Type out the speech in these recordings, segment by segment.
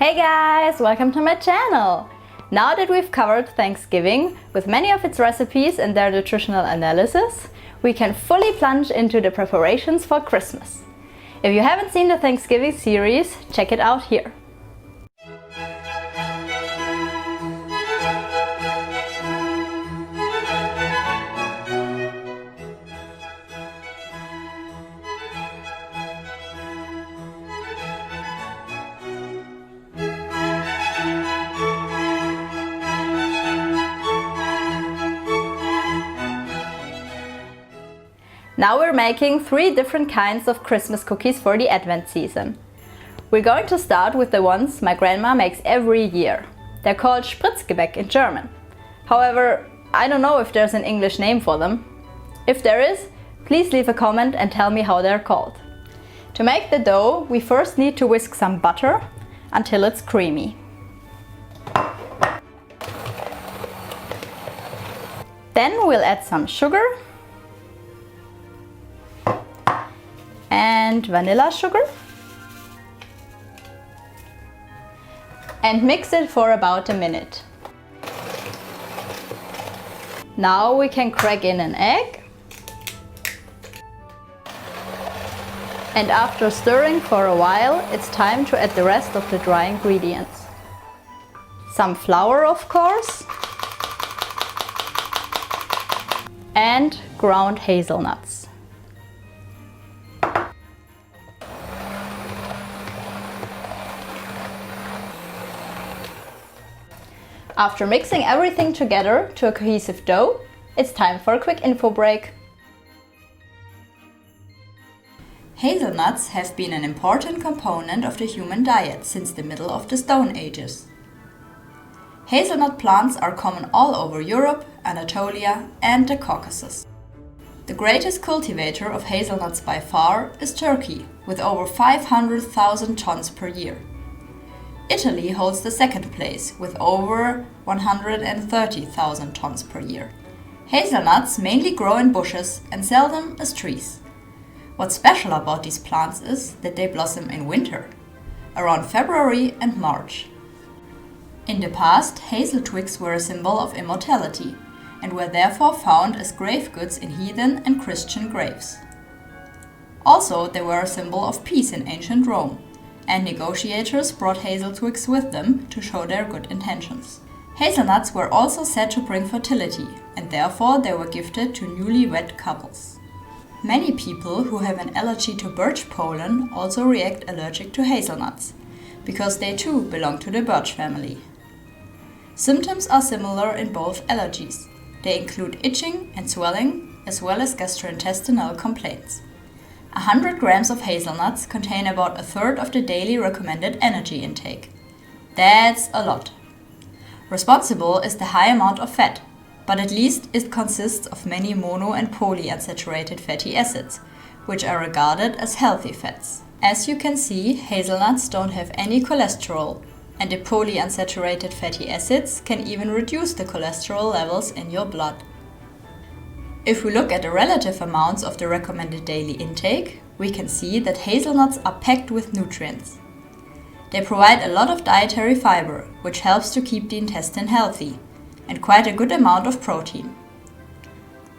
Hey guys, welcome to my channel! Now that we've covered Thanksgiving with many of its recipes and their nutritional analysis, we can fully plunge into the preparations for Christmas. If you haven't seen the Thanksgiving series, check it out here. Now we're making 3 different kinds of Christmas cookies for the Advent season. We're going to start with the ones my grandma makes every year. They're called Spritzgebäck in German. However, I don't know if there's an English name for them. If there is, please leave a comment and tell me how they're called. To make the dough, we first need to whisk some butter until it's creamy. Then we'll add some sugar and vanilla sugar and mix it for about a minute. Now we can crack in an egg, and after stirring for a while, it's time to add the rest of the dry ingredients. Some flour, of course, and ground hazelnuts. After mixing everything together to a cohesive dough, it's time for a quick info break. Hazelnuts have been an important component of the human diet since the middle of the Stone Ages. Hazelnut plants are common all over Europe, Anatolia and the Caucasus. The greatest cultivator of hazelnuts by far is Turkey, with over 500,000 tons per year. Italy holds the second place with over 130,000 tons per year. Hazelnuts mainly grow in bushes and seldom as trees. What's special about these plants is that they blossom in winter, around February and March. In the past, hazel twigs were a symbol of immortality and were therefore found as grave goods in heathen and Christian graves. Also, they were a symbol of peace in ancient Rome, and negotiators brought hazel twigs with them to show their good intentions. Hazelnuts were also said to bring fertility, and therefore they were gifted to newlywed couples. Many people who have an allergy to birch pollen also react allergic to hazelnuts, because they too belong to the birch family. Symptoms are similar in both allergies. They include itching and swelling, as well as gastrointestinal complaints. 100 grams of hazelnuts contain about a third of the daily recommended energy intake. That's a lot. Responsible is the high amount of fat, but at least it consists of many mono and polyunsaturated fatty acids, which are regarded as healthy fats. As you can see, hazelnuts don't have any cholesterol, and the polyunsaturated fatty acids can even reduce the cholesterol levels in your blood. If we look at the relative amounts of the recommended daily intake, we can see that hazelnuts are packed with nutrients. They provide a lot of dietary fiber, which helps to keep the intestine healthy, and quite a good amount of protein.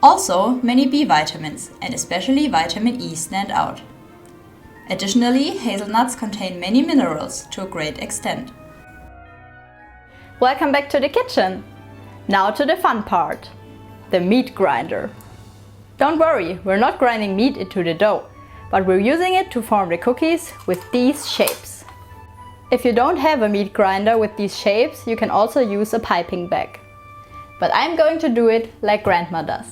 Also, many B vitamins, and especially vitamin E, stand out. Additionally, hazelnuts contain many minerals to a great extent. Welcome back to the kitchen! Now to the fun part. The meat grinder. Don't worry, we're not grinding meat into the dough, but we're using it to form the cookies with these shapes. If you don't have a meat grinder with these shapes, you can also use a piping bag. But I'm going to do it like Grandma does.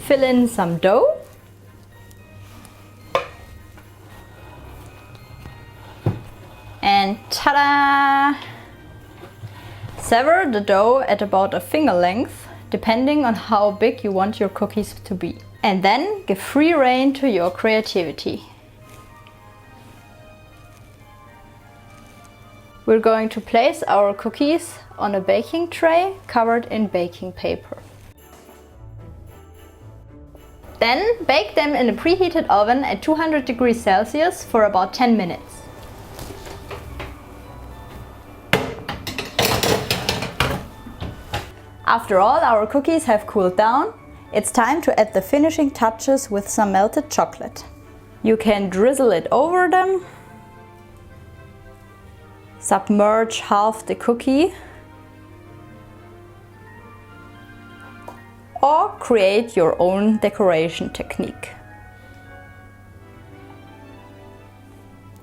Fill in some dough. And ta-da! Sever the dough at about a finger length, depending on how big you want your cookies to be. And then give free rein to your creativity. We're going to place our cookies on a baking tray covered in baking paper. Then bake them in a preheated oven at 200 degrees Celsius for about 10 minutes. After all our cookies have cooled down, it's time to add the finishing touches with some melted chocolate. You can drizzle it over them, submerge half the cookie, or create your own decoration technique.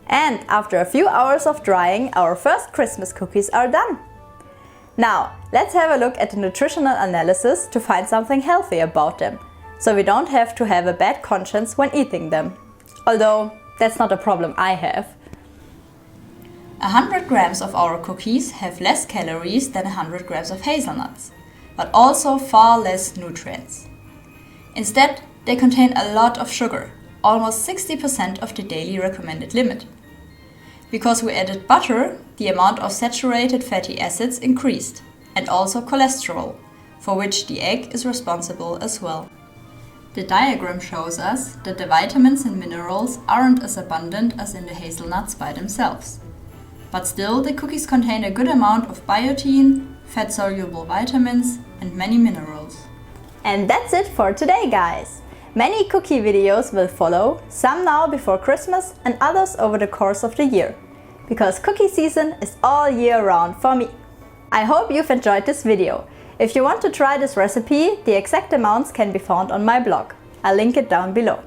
And after a few hours of drying, our first Christmas cookies are done. Now, let's have a look at the nutritional analysis to find something healthy about them, so we don't have to have a bad conscience when eating them. Although, that's not a problem I have. 100 grams of our cookies have less calories than 100 grams of hazelnuts, but also far less nutrients. Instead, they contain a lot of sugar, almost 60% of the daily recommended limit. Because we added butter, the amount of saturated fatty acids increased, and also cholesterol, for which the egg is responsible as well. The diagram shows us that the vitamins and minerals aren't as abundant as in the hazelnuts by themselves. But still, the cookies contain a good amount of biotin, fat-soluble vitamins, and many minerals. And that's it for today, guys! Many cookie videos will follow, some now before Christmas and others over the course of the year. Because cookie season is all year round for me. I hope you've enjoyed this video. If you want to try this recipe, the exact amounts can be found on my blog. I'll link it down below.